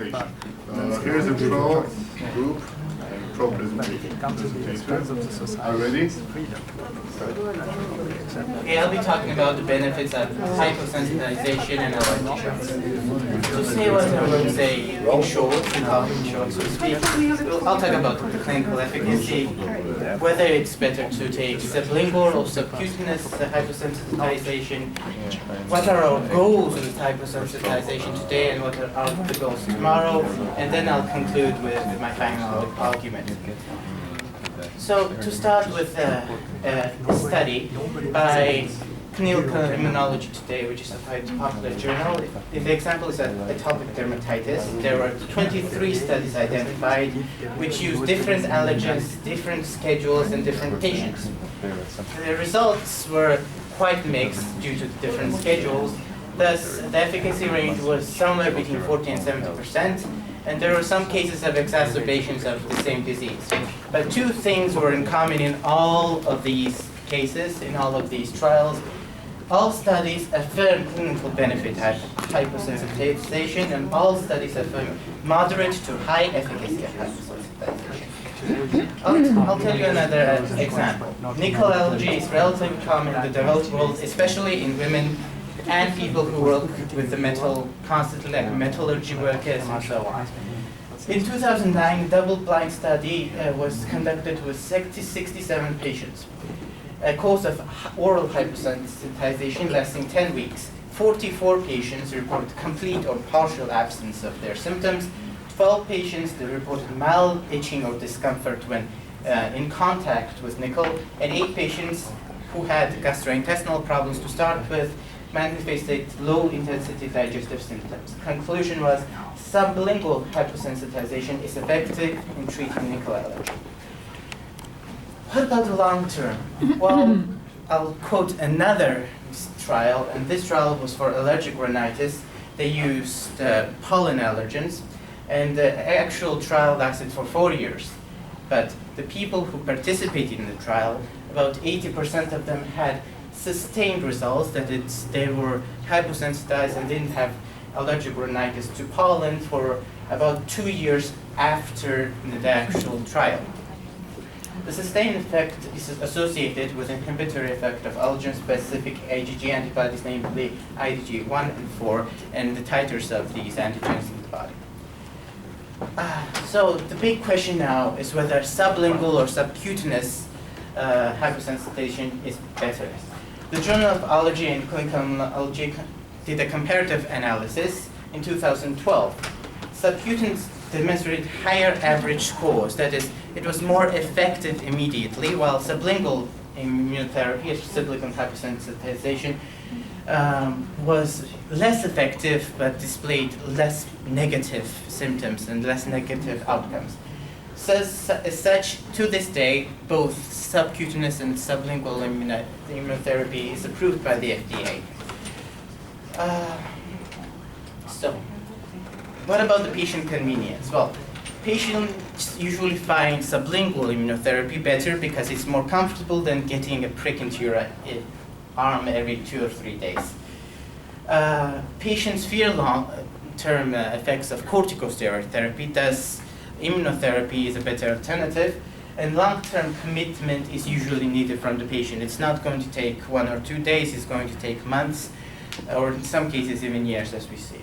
Here's a pro group and pro presentation. Are you ready? Okay, I'll be talking about the benefits of hyposensitization and allergy shocks. To say what I would say in short, so to speak, I'll talk about the clinical efficacy, whether it's better to take sublingual or subcutaneous hyposensitization, what are our goals with hyposensitization today and what are the goals tomorrow, and then I'll conclude with my final argument. So to start with a study by Clinical Immunology Today, which is a quite popular journal. If the example is atopic dermatitis, there were 23 studies identified which use different allergens, different schedules, and different patients. The results were quite mixed due to the different schedules. Thus, the efficacy range was somewhere between 40 and 70%, and there were some cases of exacerbations of the same disease. But two things were in common in all of these cases, in all of these trials. All studies affirm clinical benefit of hyposensitization, and all studies affirm moderate to high efficacy of hyposensitization. I'll tell you another example. Nickel allergy is relatively common in the developed world, especially in women and people who work with the metal constantly, like metallurgy workers and so on. In 2009, a double-blind study was conducted with 67 patients. A course of oral hyposensitization lasting 10 weeks. 44 patients reported complete or partial absence of their symptoms. 12 patients they reported mild itching or discomfort when in contact with nickel, and 8 patients who had gastrointestinal problems to start with manifested low-intensity digestive symptoms. Conclusion was sublingual hyposensitization is effective in treating nickel allergy. What about the long term? Well, I'll quote another trial, and this trial was for allergic rhinitis. They used pollen allergens, and the actual trial lasted for 4 years. But the people who participated in the trial, about 80% of them had sustained results, that they were hyposensitized and didn't have allergic rhinitis to pollen for about 2 years after the actual trial. The sustained effect is associated with an inhibitory effect of allergen-specific IgG antibodies, namely IgG1 and 4, and the titers of these antigens in the body. So the big question now is whether sublingual or subcutaneous hyposensitization is better. The Journal of Allergy and Clinical Immunology did a comparative analysis in 2012. Subcutaneous demonstrated higher average scores, that is, it was more effective immediately, while sublingual immunotherapy, sublingual hyposensitization, was less effective but displayed less negative symptoms and less negative outcomes. So, as such, to this day, both subcutaneous and sublingual immunotherapy is approved by the FDA. So, what about the patient convenience? Well, patients usually find sublingual immunotherapy better because it's more comfortable than getting a prick into your arm every 2 or 3 days. Patients fear long-term effects of corticosteroid therapy, thus immunotherapy is a better alternative, and long-term commitment is usually needed from the patient. It's not going to take 1 or 2 days, it's going to take months, or in some cases even years, as we see.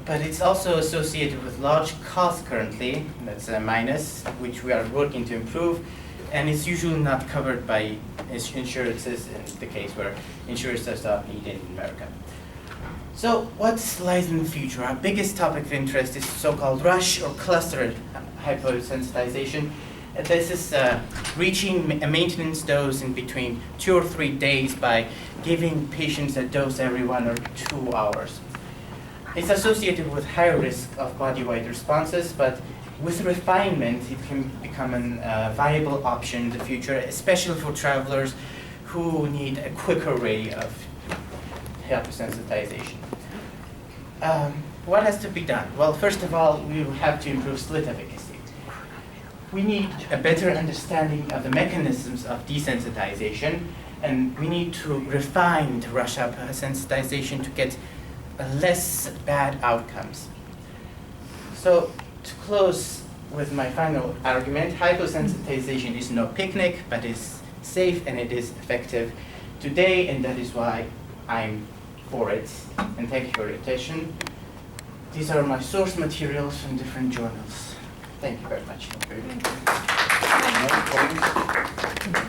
But it's also associated with large costs currently, that's a minus, which we are working to improve, and it's usually not covered by insurances in the case where insurances are needed in America. So what lies in the future? Our biggest topic of interest is so-called rush or clustered hyposensitization. This is reaching a maintenance dose in between 2 or 3 days by giving patients a dose every 1 or 2 hours. It's associated with higher risk of body-wide responses, but with refinement, it can become a viable option in the future, especially for travelers who need a quicker way of hyposensitization. What has to be done? Well, first of all, we have to improve slit efficacy. We need a better understanding of the mechanisms of desensitization, and we need to refine the rush hyposensitization to get less bad outcomes. So to close with my final argument, hyposensitization is no picnic, but is safe and it is effective today, and that is why I'm for it. And thank you for your attention. These are my source materials from different journals. Thank you very much. Okay.